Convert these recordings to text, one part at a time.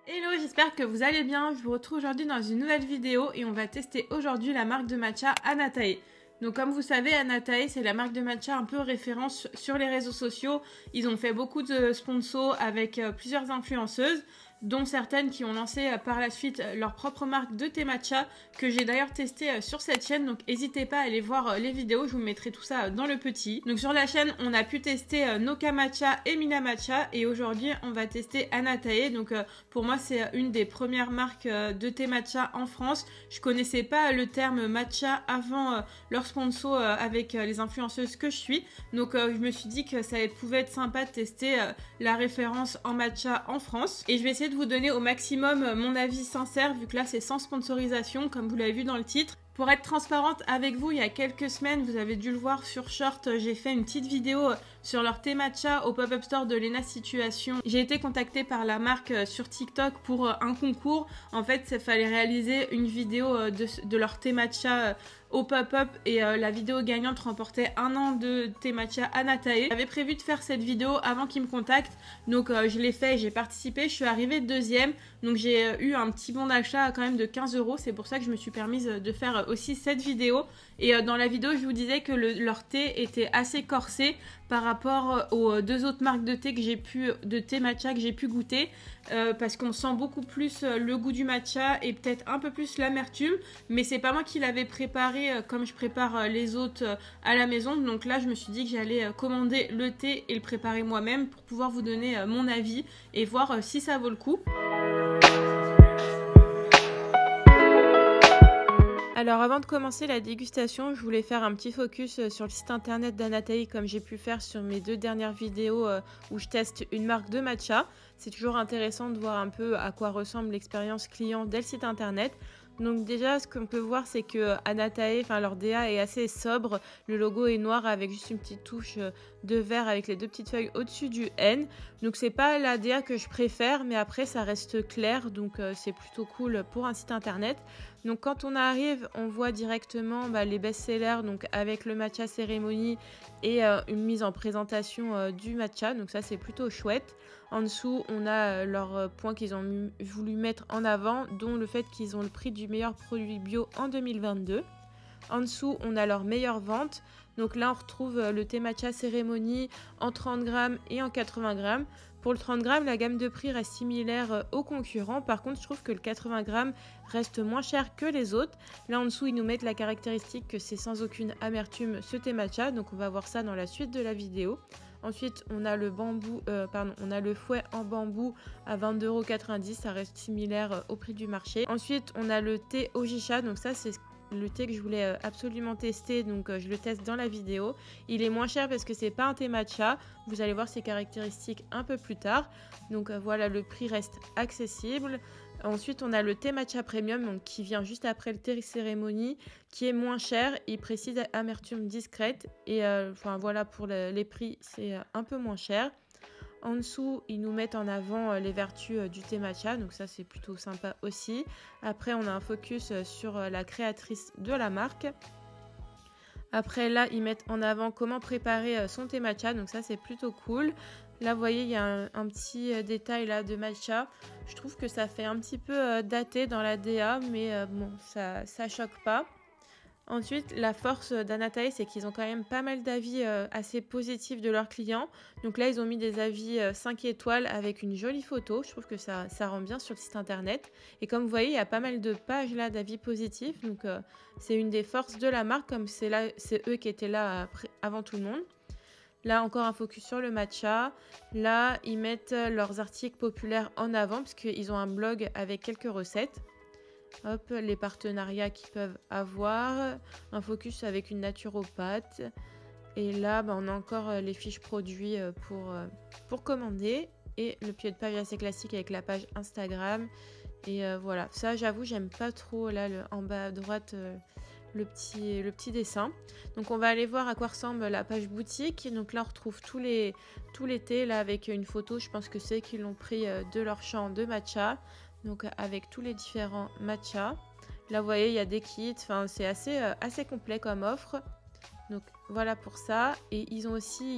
Hello, j'espère que vous allez bien. Je vous retrouve aujourd'hui dans une nouvelle vidéo et on va tester aujourd'hui la marque de matcha Anatae. Donc comme vous savez, Anatae c'est la marque de matcha un peu référence sur les réseaux sociaux. Ils ont fait beaucoup de sponsors avec plusieurs influenceuses, dont certaines qui ont lancé par la suite leur propre marque de thé matcha que j'ai d'ailleurs testé sur cette chaîne. Donc n'hésitez pas à aller voir les vidéos, je vous mettrai tout ça dans le petit. Donc sur la chaîne on a pu tester Noka Matcha et Mina Matcha et aujourd'hui on va tester Anatae. Donc pour moi c'est une des premières marques de thé matcha en France. Je connaissais pas le terme matcha avant leur sponsor avec les influenceuses que je suis. Donc je me suis dit que ça pouvait être sympa de tester la référence en matcha en France. Et je vais essayer de vous donner au maximum mon avis sincère vu que là c'est sans sponsorisation comme vous l'avez vu dans le titre. Pour être transparente avec vous, il y a quelques semaines, vous avez dû le voir sur Short, j'ai fait une petite vidéo sur leur thé matcha au pop-up store de Lena Situation. J'ai été contactée par la marque sur TikTok pour un concours. En fait, il fallait réaliser une vidéo de leur thé matcha au pop-up et la vidéo gagnante remportait 1 an de thé matcha Anatae. J'avais prévu de faire cette vidéo avant qu'ils me contactent, donc je l'ai fait, j'ai participé, je suis arrivée deuxième, donc j'ai eu un petit bon d'achat quand même de 15 €. C'est pour ça que je me suis permise de faire aussi cette vidéo. Et dans la vidéo, je vous disais que leur thé était assez corsé par rapport aux deux autres marques de thé de thé matcha que j'ai pu goûter, parce qu'on sent beaucoup plus le goût du matcha et peut-être un peu plus l'amertume, mais c'est pas moi qui l'avais préparé comme je prépare les autres à la maison. Donc là je me suis dit que j'allais commander le thé et le préparer moi-même pour pouvoir vous donner mon avis et voir si ça vaut le coup. Alors avant de commencer la dégustation, je voulais faire un petit focus sur le site internet d'Anatae comme j'ai pu faire sur mes 2 dernières vidéos où je teste une marque de matcha. C'est toujours intéressant de voir un peu à quoi ressemble l'expérience client dès le site internet. Donc déjà ce qu'on peut voir c'est que Anatae, leur DA est assez sobre, le logo est noir avec juste une petite touche de vert avec les 2 petites feuilles au-dessus du N. Donc c'est pas la DA que je préfère, mais après ça reste clair, donc c'est plutôt cool pour un site internet. Donc quand on arrive, on voit directement les best-sellers, donc avec le matcha cérémonie et une mise en présentation du matcha, donc ça c'est plutôt chouette. En dessous, on a leurs points qu'ils ont voulu mettre en avant, dont le fait qu'ils ont le prix du meilleur produit bio en 2022. En dessous, on a leur meilleure vente. Donc là, on retrouve le thé matcha cérémonie en 30 grammes et en 80 grammes. Pour le 30 grammes, la gamme de prix reste similaire aux concurrents. Par contre, je trouve que le 80 grammes reste moins cher que les autres. Là, en dessous, ils nous mettent la caractéristique que c'est sans aucune amertume ce thé matcha. Donc, on va voir ça dans la suite de la vidéo. Ensuite, on a le fouet en bambou à 22,90 €. Ça reste similaire au prix du marché. Ensuite, on a le thé Ojisha. Donc ça, c'est le thé que je voulais absolument tester, donc je le teste dans la vidéo. Il est moins cher parce que c'est pas un thé matcha. Vous allez voir ses caractéristiques un peu plus tard. Donc voilà, le prix reste accessible. Ensuite, on a le thé matcha premium, donc qui vient juste après le thé cérémonie, qui est moins cher. Il précise amertume discrète et voilà, pour les prix, c'est un peu moins cher. En dessous, ils nous mettent en avant les vertus du thé matcha, donc ça c'est plutôt sympa aussi. Après, on a un focus sur la créatrice de la marque. Après, là, ils mettent en avant comment préparer son thé matcha, donc ça c'est plutôt cool. Là, vous voyez, il y a un petit détail là de matcha. Je trouve que ça fait un petit peu daté dans la DA, mais bon, ça choque pas. Ensuite, la force d'Anatae, c'est qu'ils ont quand même pas mal d'avis assez positifs de leurs clients. Donc là, ils ont mis des avis 5 étoiles avec une jolie photo. Je trouve que ça rend bien sur le site internet. Et comme vous voyez, il y a pas mal de pages là d'avis positifs. Donc c'est une des forces de la marque, comme c'est eux qui étaient là avant tout le monde. Là, encore un focus sur le matcha. Là, ils mettent leurs articles populaires en avant parce qu'ils ont un blog avec quelques recettes. Hop, les partenariats qu'ils peuvent avoir, un focus avec une naturopathe. Et là, on a encore les fiches produits pour commander. Et le pied de page assez classique avec la page Instagram. Et voilà, ça j'avoue, j'aime pas trop là en bas à droite le petit dessin. Donc on va aller voir à quoi ressemble la page boutique. Donc là, on retrouve tous les thés là avec une photo. Je pense que c'est qu'ils l'ont pris de leur champ de matcha. Donc avec tous les différents matchas. Là vous voyez il y a des kits, c'est assez complet comme offre. Donc voilà pour ça. Et ils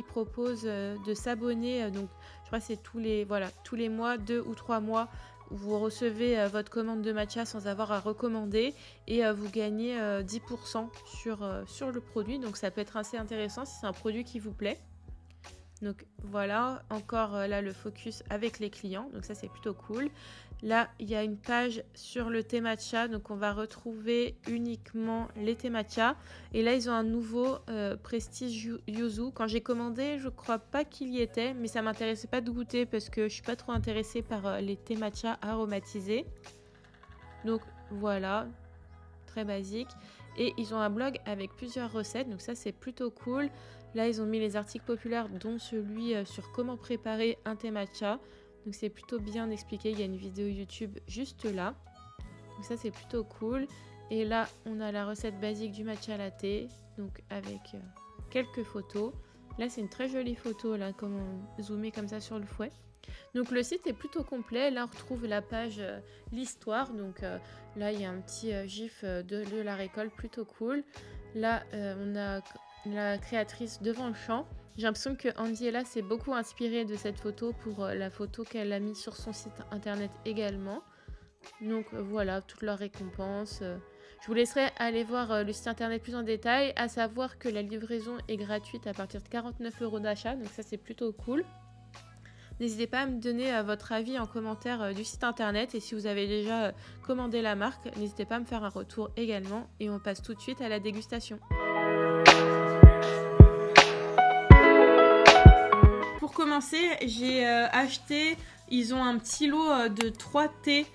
proposent de s'abonner, donc je crois que c'est tous les mois, 2 ou 3 mois vous recevez votre commande de matcha sans avoir à recommander et vous gagnez 10% sur le produit. Donc ça peut être assez intéressant si c'est un produit qui vous plaît. Donc voilà, encore là le focus avec les clients, donc ça c'est plutôt cool. Là il y a une page sur le thé matcha, donc on va retrouver uniquement les thés matcha. Et là ils ont un nouveau Prestige Yuzu. Quand j'ai commandé, je crois pas qu'il y était, mais ça m'intéressait pas de goûter parce que je suis pas trop intéressée par les thés matcha aromatisés. Donc voilà, très basique. Et ils ont un blog avec plusieurs recettes, donc ça c'est plutôt cool. Là, ils ont mis les articles populaires, dont celui sur comment préparer un thé matcha. Donc c'est plutôt bien expliqué, il y a une vidéo YouTube juste là. Donc ça c'est plutôt cool. Et là, on a la recette basique du matcha latte, donc avec quelques photos. Là, c'est une très jolie photo, là, comme on zoomait comme ça sur le fouet. Donc le site est plutôt complet. Là, on retrouve la page l'histoire. Donc là, il y a un petit gif de la récolte plutôt cool. Là, on a la créatrice devant le champ. J'ai l'impression que Andiella s'est beaucoup inspirée de cette photo pour la photo qu'elle a mise sur son site internet également. Donc voilà, toutes leurs récompenses. Je vous laisserai aller voir le site internet plus en détail, à savoir que la livraison est gratuite à partir de 49 € d'achat, donc ça c'est plutôt cool. N'hésitez pas à me donner votre avis en commentaire du site internet, et si vous avez déjà commandé la marque, n'hésitez pas à me faire un retour également, et on passe tout de suite à la dégustation. Pour commencer, j'ai acheté, ils ont un petit lot de 3 thés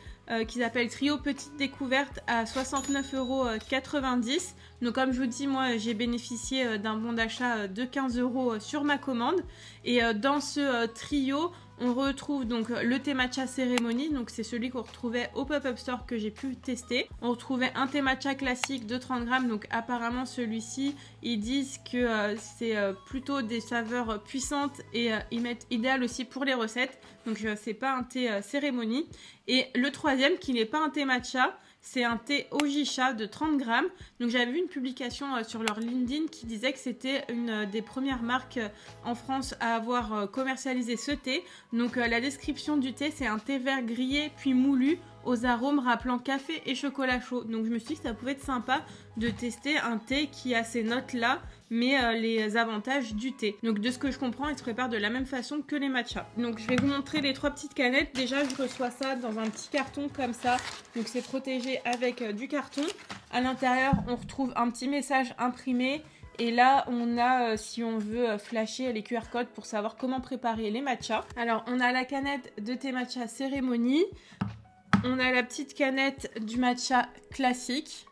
qu'ils appellent Trio Petite Découverte à 69,90 €. Donc comme je vous dis, moi j'ai bénéficié d'un bon d'achat de 15 € sur ma commande. Et dans ce trio, on retrouve donc le thé matcha cérémonie, donc c'est celui qu'on retrouvait au pop-up store que j'ai pu tester. On retrouvait un thé matcha classique de 30 grammes, donc apparemment celui-ci, ils disent que c'est plutôt des saveurs puissantes et ils mettent idéal aussi pour les recettes. Donc c'est pas un thé cérémonie. Et le troisième, qui n'est pas un thé matcha, c'est un thé Ojisha de 30 grammes. Donc j'avais vu une publication sur leur LinkedIn qui disait que c'était une des premières marques en France à avoir commercialisé ce thé. Donc la description du thé, c'est un thé vert grillé puis moulu aux arômes rappelant café et chocolat chaud. Donc je me suis dit que ça pouvait être sympa de tester un thé qui a ces notes-là, mais les avantages du thé. Donc de ce que je comprends, il se prépare de la même façon que les matchas. Donc je vais vous montrer les 3 petites canettes. Déjà, je reçois ça dans un petit carton comme ça. Donc c'est protégé avec du carton. À l'intérieur, on retrouve un petit message imprimé. Et là, on a, si on veut, flasher les QR codes pour savoir comment préparer les matchas. Alors, on a la canette de thé matcha cérémonie. On a la petite canette du matcha classique.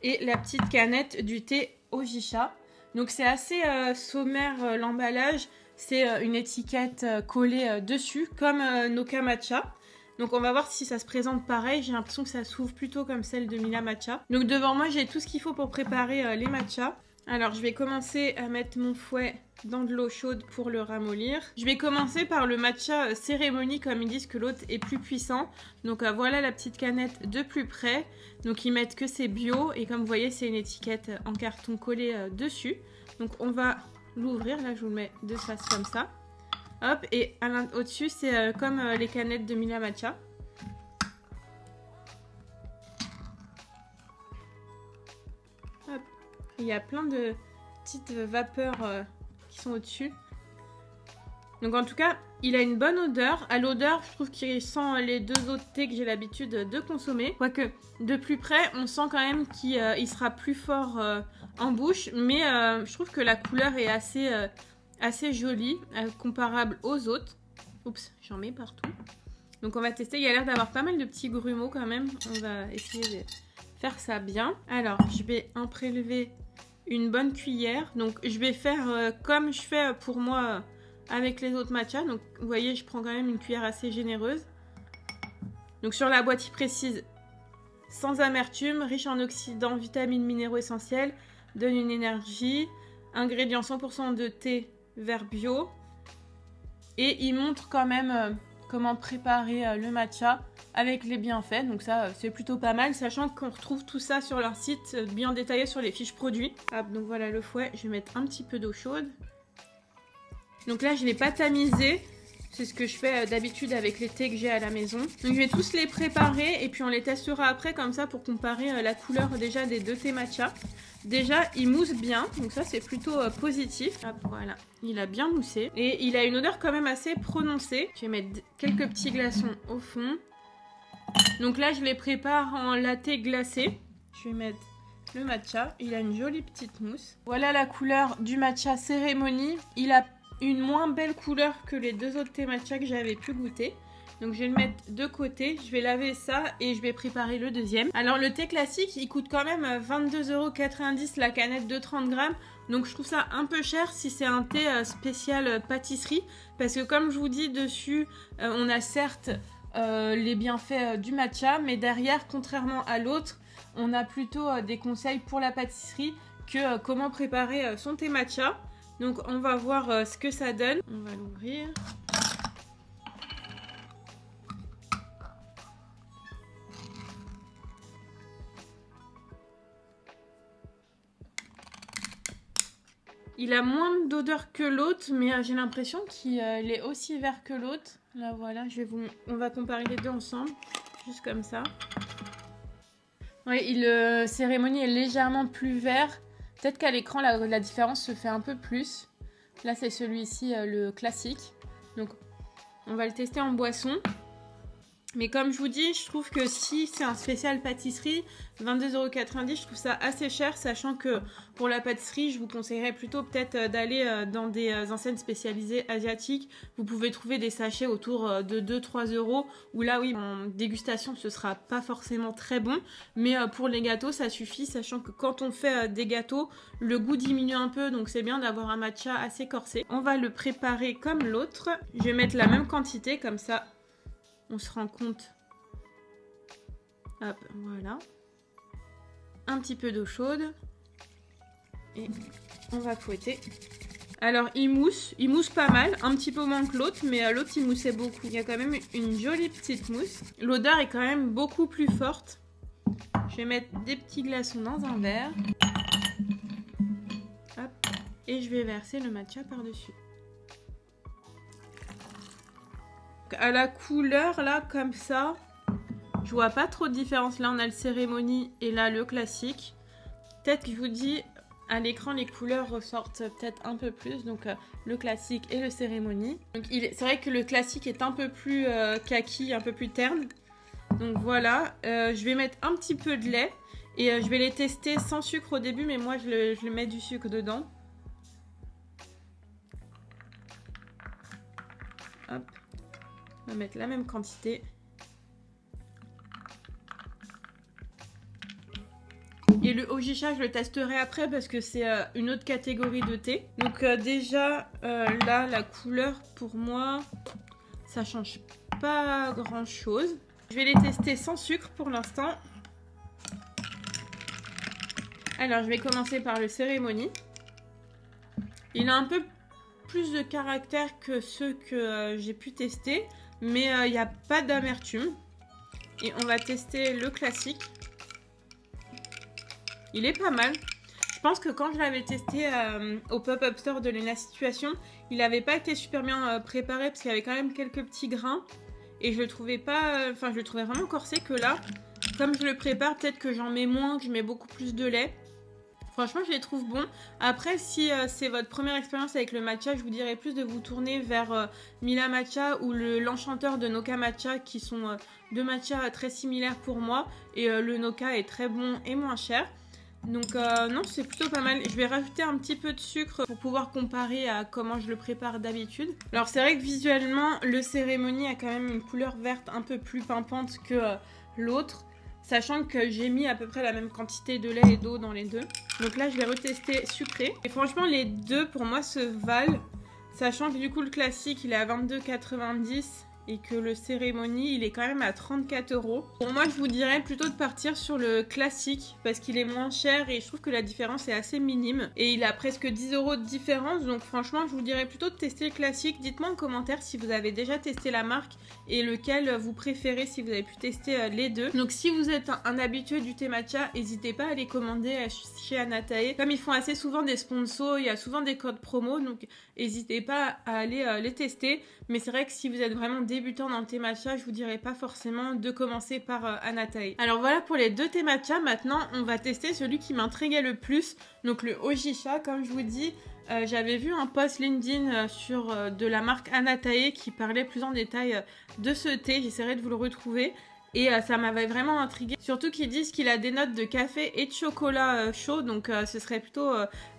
Et la petite canette du thé Ojisha. Donc c'est assez sommaire l'emballage. C'est une étiquette collée dessus, comme Noka Matcha. Donc on va voir si ça se présente pareil. J'ai l'impression que ça s'ouvre plutôt comme celle de Mila Matcha. Donc devant moi, j'ai tout ce qu'il faut pour préparer les matchas. Alors je vais commencer à mettre mon fouet dans de l'eau chaude pour le ramollir. Je vais commencer par le matcha cérémonie, comme ils disent que l'autre est plus puissant. Donc voilà la petite canette de plus près. Donc ils mettent que c'est bio et comme vous voyez c'est une étiquette en carton collée dessus. Donc on va l'ouvrir, là je vous le mets de face comme ça. Hop, et au-dessus c'est comme les canettes de Mila Matcha. Hop. Il y a plein de petites vapeurs qui sont au-dessus. Donc en tout cas, il a une bonne odeur. À l'odeur, je trouve qu'il sent les 2 autres thés que j'ai l'habitude de consommer. Quoique, de plus près, on sent quand même qu'il sera plus fort en bouche. Mais je trouve que la couleur est assez jolie, comparable aux autres. Oups, j'en mets partout. Donc on va tester. Il y a l'air d'avoir pas mal de petits grumeaux quand même. On va essayer de faire ça bien. Alors, je vais en prélever une bonne cuillère. Donc je vais faire comme je fais pour moi avec les autres matchas. Donc vous voyez, je prends quand même une cuillère assez généreuse. Donc sur la boîte il précise sans amertume, riche en oxydants, vitamines, minéraux essentiels, donne une énergie, ingrédients 100% de thé vert bio. Et il montre quand même comment préparer le matcha avec les bienfaits. Donc ça c'est plutôt pas mal, sachant qu'on retrouve tout ça sur leur site bien détaillé sur les fiches produits. Hop, donc voilà le fouet, je vais mettre un petit peu d'eau chaude. Donc là je ne l'ai pas tamisé C'est ce que je fais d'habitude avec les thés que j'ai à la maison. Donc je vais tous les préparer et puis on les testera après comme ça pour comparer la couleur déjà des deux thés matcha. Déjà, il mousse bien, donc ça c'est plutôt positif. Hop, voilà, il a bien moussé. Et il a une odeur quand même assez prononcée. Je vais mettre quelques petits glaçons au fond. Donc là, je les prépare en latte glacé. Je vais mettre le matcha. Il a une jolie petite mousse. Voilà la couleur du matcha cérémonie. Il a une moins belle couleur que les deux autres thés matcha que j'avais pu goûter. Donc je vais le mettre de côté, je vais laver ça et je vais préparer le deuxième. Alors le thé classique, il coûte quand même 22,90 € la canette de 30 grammes. Donc je trouve ça un peu cher si c'est un thé spécial pâtisserie. Parce que comme je vous dis dessus, on a certes les bienfaits du matcha. Mais derrière, contrairement à l'autre, on a plutôt des conseils pour la pâtisserie que comment préparer son thé matcha. Donc on va voir ce que ça donne. On va l'ouvrir. Il a moins d'odeur que l'autre, mais j'ai l'impression qu'il est aussi vert que l'autre. Là voilà, on va comparer les deux ensemble, juste comme ça. Oui, le cérémonie est légèrement plus vert. Peut-être qu'à l'écran, la différence se fait un peu plus. Là, c'est celui-ci, le classique. Donc, on va le tester en boisson. Mais comme je vous dis, je trouve que si c'est un spécial pâtisserie, 22,90 €, je trouve ça assez cher, sachant que pour la pâtisserie, je vous conseillerais plutôt peut-être d'aller dans des enseignes spécialisées asiatiques. Vous pouvez trouver des sachets autour de 2-3 €, où là, oui, en dégustation, ce sera pas forcément très bon. Mais pour les gâteaux, ça suffit, sachant que quand on fait des gâteaux, le goût diminue un peu, donc c'est bien d'avoir un matcha assez corsé. On va le préparer comme l'autre. Je vais mettre la même quantité, comme ça, on se rend compte. Hop, voilà. Un petit peu d'eau chaude. Et on va fouetter. Alors, il mousse pas mal. Un petit peu moins que l'autre, mais l'autre, il moussait beaucoup. Il y a quand même une jolie petite mousse. L'odeur est quand même beaucoup plus forte. Je vais mettre des petits glaçons dans un verre. Hop. Et je vais verser le matcha par-dessus. À la couleur là comme ça, je vois pas trop de différence. Là on a le cérémonie et là le classique. Peut-être que je vous dis à l'écran les couleurs ressortent peut-être un peu plus. Donc le classique et le cérémonie. Donc c'est vrai que le classique est un peu plus kaki, un peu plus terne. Donc voilà, je vais mettre un petit peu de lait et je vais les tester sans sucre au début, mais moi je le mets du sucre dedans. Hop. On va mettre la même quantité. Et le Hojicha, je le testerai après parce que c'est une autre catégorie de thé. Donc déjà, là, la couleur, pour moi, ça change pas grand-chose. Je vais les tester sans sucre pour l'instant. Alors, je vais commencer par le cérémonie. Il a un peu plus de caractère que ceux que j'ai pu tester. Mais il n'y a pas d'amertume. Et on va tester le classique. Il est pas mal. Je pense que quand je l'avais testé au pop-up store de Lena Situation, il n'avait pas été super bien préparé parce qu'il y avait quand même quelques petits grains. Et je le trouvais pas... Enfin, je le trouvais vraiment corsé que là. Comme je le prépare, peut-être que j'en mets moins, que je mets beaucoup plus de lait. Franchement, je les trouve bons. Après, si c'est votre première expérience avec le matcha, je vous dirais plus de vous tourner vers Mila Matcha ou l'Enchanteur de Noka Matcha, qui sont deux matchas très similaires pour moi. Et le Noka est très bon et moins cher. Donc non, c'est plutôt pas mal. Je vais rajouter un petit peu de sucre pour pouvoir comparer à comment je le prépare d'habitude. Alors c'est vrai que visuellement, le cérémonie a quand même une couleur verte un peu plus pimpante que l'autre. Sachant que j'ai mis à peu près la même quantité de lait et d'eau dans les deux. Donc là, je vais retester sucré. Et franchement, les deux, pour moi, se valent. Sachant que du coup, le classique, il est à 22,90 € et que le cérémonie il est quand même à 34 €. Pour moi je vous dirais plutôt de partir sur le classique parce qu'il est moins cher et je trouve que la différence est assez minime et il a presque 10 € de différence, donc franchement je vous dirais plutôt de tester le classique. Dites-moi en commentaire si vous avez déjà testé la marque et lequel vous préférez, si vous avez pu tester les deux. Donc si vous êtes un habitué du thé matcha, n'hésitez pas à les commander chez Anatae. Comme ils font assez souvent des sponsors, il y a souvent des codes promo, donc n'hésitez pas à aller les tester. Mais c'est vrai que si vous êtes vraiment débutant dans le thé matcha, je vous dirais pas forcément de commencer par Anatae. Alors voilà pour les deux thés matcha. Maintenant on va tester celui qui m'intriguait le plus, donc le Ojisha. Comme je vous dis, j'avais vu un post LinkedIn sur de la marque Anatae qui parlait plus en détail de ce thé. J'essaierai de vous le retrouver. Et ça m'avait vraiment intriguée. Surtout qu'ils disent qu'il a des notes de café et de chocolat chaud. Donc ce serait plutôt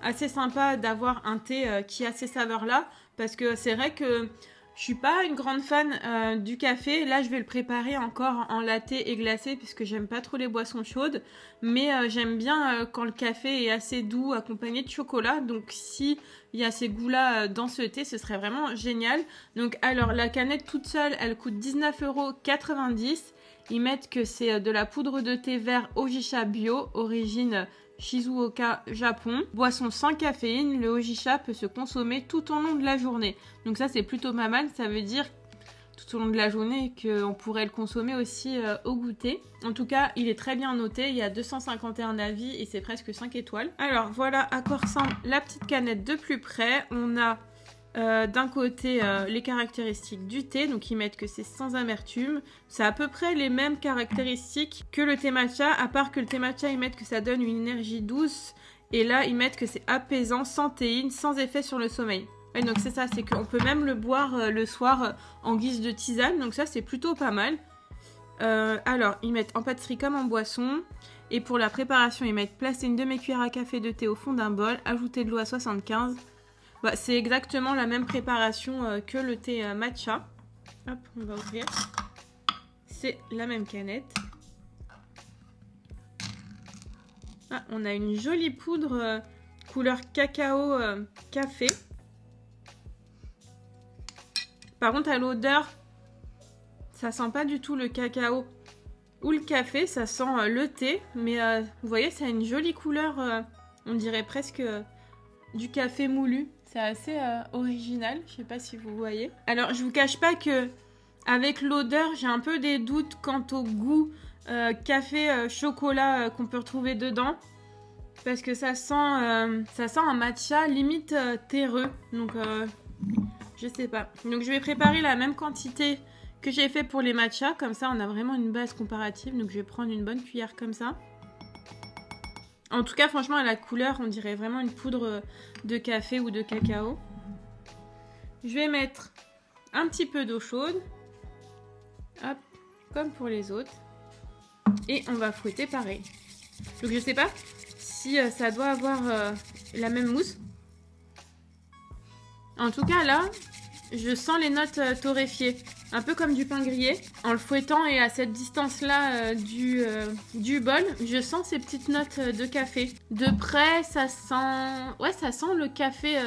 assez sympa d'avoir un thé qui a ces saveurs-là. Parce que c'est vrai que je suis pas une grande fan du café. Là, je vais le préparer encore en latte et glacé puisque j'aime pas trop les boissons chaudes. Mais j'aime bien quand le café est assez doux accompagné de chocolat. Donc si il y a ces goûts-là dans ce thé, ce serait vraiment génial. Donc alors, la canette toute seule, elle coûte 19,90 €. Ils mettent que c'est de la poudre de thé vert Ojisha bio, origine Shizuoka, Japon. Boisson sans caféine, le Ojisha peut se consommer tout au long de la journée. Donc ça c'est plutôt pas mal, ça veut dire tout au long de la journée qu'on pourrait le consommer aussi au goûter. En tout cas, il est très bien noté, il y a 251 avis et c'est presque 5 étoiles. Alors voilà à quoi ressemble la petite canette de plus près. On a d'un côté les caractéristiques du thé, donc ils mettent que c'est sans amertume. C'est à peu près les mêmes caractéristiques que le thé matcha, à part que le thé matcha ils mettent que ça donne une énergie douce et là ils mettent que c'est apaisant, sans théine, sans effet sur le sommeil. Ouais, donc c'est ça, c'est qu'on peut même le boire le soir en guise de tisane, donc ça c'est plutôt pas mal. Alors ils mettent en pâtisserie comme en boisson. Et pour la préparation ils mettent placer une demi-cuillère à café de thé au fond d'un bol, ajouter de l'eau à 75. Bah, c'est exactement la même préparation que le thé matcha. Hop, on va ouvrir. C'est la même canette. Ah, on a une jolie poudre couleur cacao café. Par contre, à l'odeur, ça sent pas du tout le cacao ou le café, ça sent le thé. Mais vous voyez, ça a une jolie couleur, on dirait presque du café moulu. C'est assez original, je sais pas si vous voyez. Alors, je vous cache pas que avec l'odeur, j'ai un peu des doutes quant au goût café chocolat qu'on peut retrouver dedans. Parce que ça sent un matcha limite terreux. Donc, je sais pas. Donc, je vais préparer la même quantité que j'ai fait pour les matchas. Comme ça, on a vraiment une base comparative. Donc, je vais prendre une bonne cuillère comme ça. En tout cas, franchement, à la couleur, on dirait vraiment une poudre de café ou de cacao. Je vais mettre un petit peu d'eau chaude. Hop, comme pour les autres. Et on va fouetter pareil. Donc, je sais pas si ça doit avoir la même mousse. En tout cas, là, je sens les notes torréfiées. Un peu comme du pain grillé. En le fouettant et à cette distance-là du bol, je sens ces petites notes de café. De près, ça sent... Ouais, ça sent le café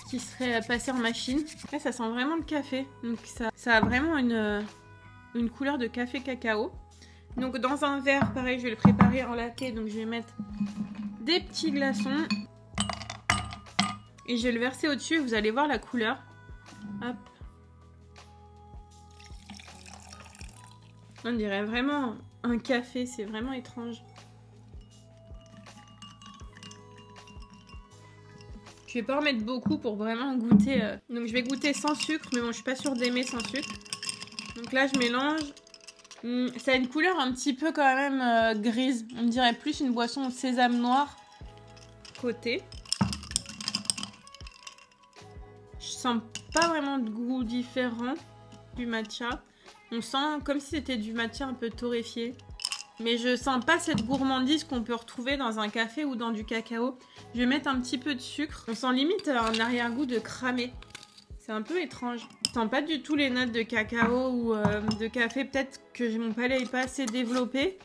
qui serait passé en machine. Ouais, ça sent vraiment le café. Donc ça a vraiment une couleur de café cacao. Donc dans un verre, pareil, je vais le préparer en latte. Donc je vais mettre des petits glaçons. Et je vais le verser au-dessus. Vous allez voir la couleur. Hop. On dirait vraiment un café, c'est vraiment étrange. Je vais pas en mettre beaucoup pour vraiment goûter. Donc je vais goûter sans sucre, mais bon, je suis pas sûre d'aimer sans sucre. Donc là, je mélange. Ça a une couleur un petit peu quand même grise. On dirait plus une boisson au sésame noir côté. Je sens pas vraiment de goût différent du matcha. On sent comme si c'était du matcha un peu torréfié. Mais je sens pas cette gourmandise qu'on peut retrouver dans un café ou dans du cacao. Je vais mettre un petit peu de sucre. On sent limite un arrière-goût de cramé. C'est un peu étrange. Je sens pas du tout les notes de cacao ou de café. Peut-être que mon palais n'est pas assez développé.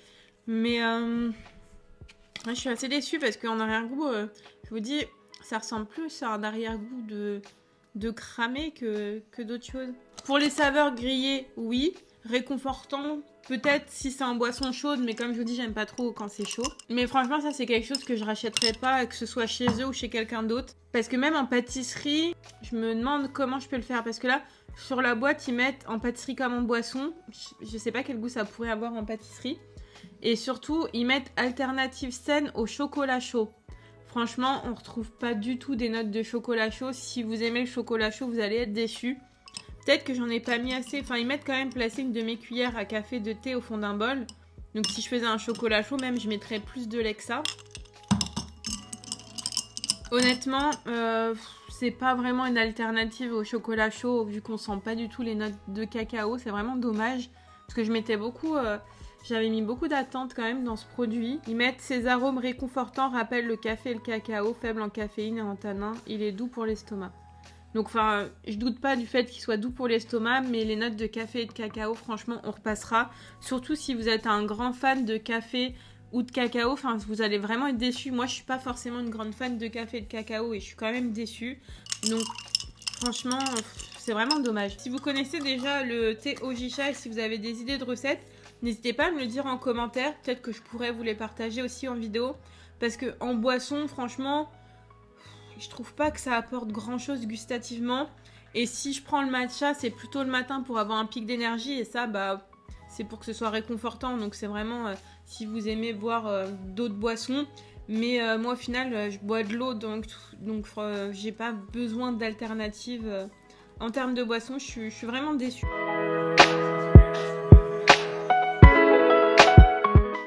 Mais je suis assez déçue parce qu'en arrière-goût, je vous dis, ça ressemble plus à un arrière-goût de cramé que d'autres choses. Pour les saveurs grillées, oui. Réconfortant, peut-être si c'est en boisson chaude, mais comme je vous dis, j'aime pas trop quand c'est chaud. Mais franchement, ça c'est quelque chose que je rachèterais pas, que ce soit chez eux ou chez quelqu'un d'autre. Parce que même en pâtisserie, je me demande comment je peux le faire. Parce que là, sur la boîte, ils mettent en pâtisserie comme en boisson. Je sais pas quel goût ça pourrait avoir en pâtisserie. Et surtout, ils mettent alternative saine au chocolat chaud. Franchement, on retrouve pas du tout des notes de chocolat chaud. Si vous aimez le chocolat chaud, vous allez être déçus. Peut-être que j'en ai pas mis assez. Enfin, ils mettent quand même placé une demi-cuillère à café de thé au fond d'un bol. Donc si je faisais un chocolat chaud, même, je mettrais plus de lait que ça. Honnêtement, c'est pas vraiment une alternative au chocolat chaud, vu qu'on sent pas du tout les notes de cacao. C'est vraiment dommage. Parce que je mettais beaucoup... j'avais mis beaucoup d'attente quand même dans ce produit. Ils mettent ces arômes réconfortants, rappellent le café et le cacao, faible en caféine et en tanin. Il est doux pour l'estomac. Donc, enfin, je doute pas du fait qu'il soit doux pour l'estomac, mais les notes de café et de cacao, franchement, on repassera. Surtout si vous êtes un grand fan de café ou de cacao, enfin, vous allez vraiment être déçus. Moi, je suis pas forcément une grande fan de café et de cacao et je suis quand même déçue. Donc, franchement, c'est vraiment dommage. Si vous connaissez déjà le thé Ojicha et si vous avez des idées de recettes, n'hésitez pas à me le dire en commentaire. Peut-être que je pourrais vous les partager aussi en vidéo. Parce que en boisson, franchement... je trouve pas que ça apporte grand chose gustativement. Et si je prends le matcha, c'est plutôt le matin pour avoir un pic d'énergie. Et ça, bah, c'est pour que ce soit réconfortant. Donc c'est vraiment si vous aimez boire d'autres boissons. Mais moi au final, je bois de l'eau. Donc j'ai pas besoin d'alternative. En termes de boisson, je suis vraiment déçue.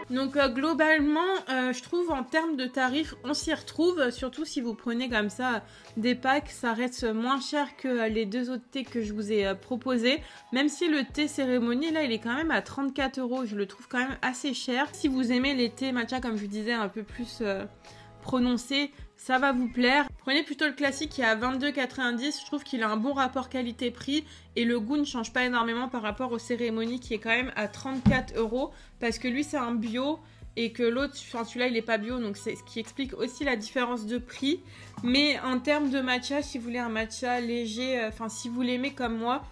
Donc globalement, je trouve en termes de tarifs, on s'y retrouve, surtout si vous prenez comme ça des packs, ça reste moins cher que les deux autres thés que je vous ai proposés. Même si le thé cérémonie, là, il est quand même à 34 €, je le trouve quand même assez cher. Si vous aimez les thés matcha, comme je vous disais, un peu plus prononcés, ça va vous plaire. Prenez plutôt le classique qui est à 22,90 €. Je trouve qu'il a un bon rapport qualité-prix et le goût ne change pas énormément par rapport aux cérémonies qui est quand même à 34 € parce que lui c'est un bio et que l'autre, enfin celui-là il est pas bio, donc c'est ce qui explique aussi la différence de prix. Mais en termes de matcha, si vous voulez un matcha léger, enfin si vous l'aimez comme moi,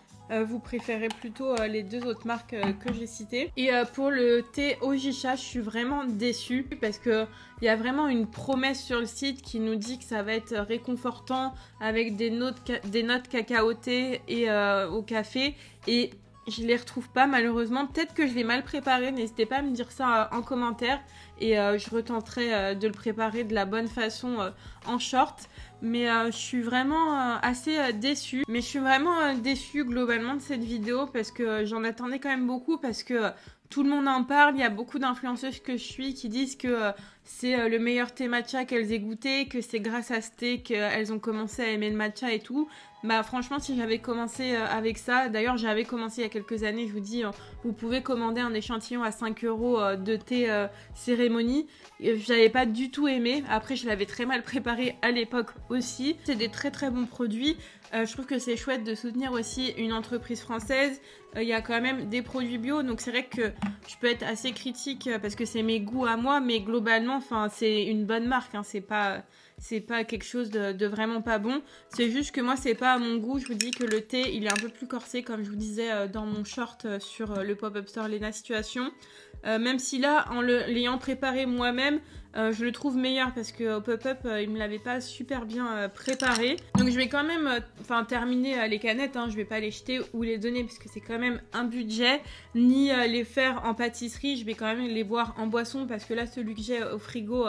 vous préférez plutôt les deux autres marques que j'ai citées. Et pour le thé Ojicha, je suis vraiment déçue parce que il y a vraiment une promesse sur le site qui nous dit que ça va être réconfortant avec des notes cacaotées et au café. Et je les retrouve pas malheureusement. Peut-être que je l'ai mal préparé. N'hésitez pas à me dire ça en commentaire. Et je retenterai de le préparer de la bonne façon en short. Mais je suis vraiment assez déçue. Mais je suis vraiment déçue globalement de cette vidéo parce que j'en attendais quand même beaucoup parce que tout le monde en parle. Il y a beaucoup d'influenceuses que je suis qui disent que c'est le meilleur thé matcha qu'elles aient goûté, que c'est grâce à ce thé qu'elles ont commencé à aimer le matcha et tout. Bah franchement, si j'avais commencé avec ça, d'ailleurs j'avais commencé il y a quelques années, je vous dis, vous pouvez commander un échantillon à 5 € de thé cérémonie. Je l'avais pas du tout aimé. Après, je l'avais très mal préparé à l'époque aussi. C'est des très très bons produits. Je trouve que c'est chouette de soutenir aussi une entreprise française. Il y a quand même des produits bio, donc c'est vrai que je peux être assez critique parce que c'est mes goûts à moi, mais globalement, enfin, c'est une bonne marque, hein, c'est pas quelque chose de vraiment pas bon. C'est juste que moi, c'est pas à mon goût. Je vous dis que le thé, il est un peu plus corsé, comme je vous disais dans mon short sur le pop-up store Lena Situation. Même si là, en l'ayant préparé moi-même, je le trouve meilleur parce qu'au pop-up, il me l'avait pas super bien préparé. Donc je vais quand même terminer les canettes, hein. Je vais pas les jeter ou les donner parce que c'est quand même un budget, ni les faire en pâtisserie. Je vais quand même les boire en boisson parce que là, celui que j'ai au frigo,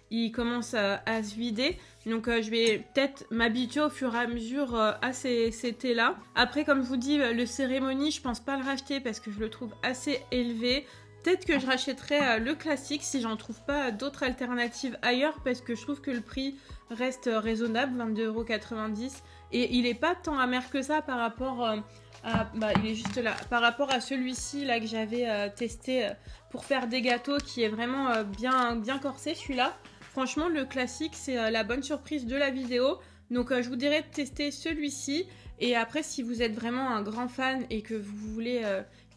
il commence à se vider. Donc je vais peut-être m'habituer au fur et à mesure à ces thés-là. Après, comme je vous dis, le cérémonie, je pense pas le racheter parce que je le trouve assez élevé. Peut-être que je rachèterai le classique si j'en trouve pas d'autres alternatives ailleurs parce que je trouve que le prix reste raisonnable, 22,90 €. Et il est pas tant amer que ça par rapport il est juste là. Par rapport à celui-ci là que j'avais testé pour faire des gâteaux qui est vraiment bien corsé celui-là. Franchement, le classique, c'est la bonne surprise de la vidéo. Donc, je vous dirais de tester celui-ci. Et après, si vous êtes vraiment un grand fan et que vous voulez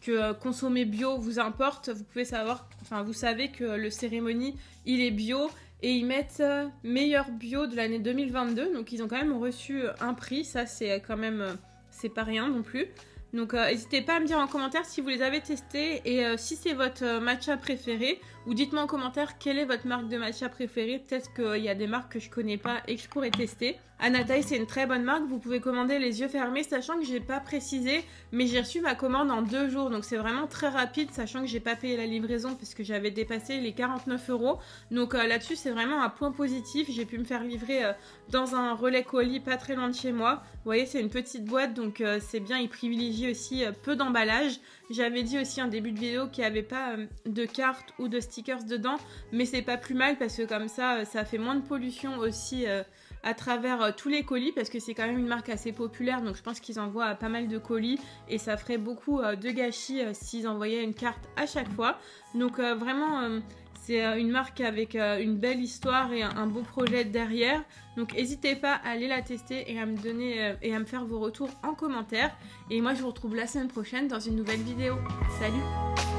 que consommer bio vous importe, vous savez que le cérémonie, il est bio. Et ils mettent meilleur bio de l'année 2022. Donc, ils ont quand même reçu un prix. Ça, c'est quand même, c'est pas rien non plus. Donc n'hésitez pas à me dire en commentaire si vous les avez testés et si c'est votre matcha préféré, ou dites-moi en commentaire quelle est votre marque de matcha préférée. Peut-être qu'il y a des marques que je connais pas et que je pourrais tester. Anatai, c'est une très bonne marque, vous pouvez commander les yeux fermés, sachant que j'ai pas précisé, mais j'ai reçu ma commande en 2 jours, donc c'est vraiment très rapide, sachant que j'ai pas payé la livraison parce que j'avais dépassé les 49 €. Donc là-dessus, c'est vraiment un point positif. J'ai pu me faire livrer dans un relais colis pas très loin de chez moi. Vous voyez, c'est une petite boîte, donc c'est bien, ils privilégient aussi peu d'emballage. J'avais dit aussi en début de vidéo qu'il n'y avait pas de cartes ou de stickers dedans, mais c'est pas plus mal parce que comme ça fait moins de pollution aussi à travers tous les colis, parce que c'est quand même une marque assez populaire, donc je pense qu'ils envoient pas mal de colis et ça ferait beaucoup de gâchis s'ils envoyaient une carte à chaque fois. Donc vraiment c'est une marque avec une belle histoire et un beau projet derrière. Donc n'hésitez pas à aller la tester et à me donner et à me faire vos retours en commentaire. Et moi je vous retrouve la semaine prochaine dans une nouvelle vidéo. Salut!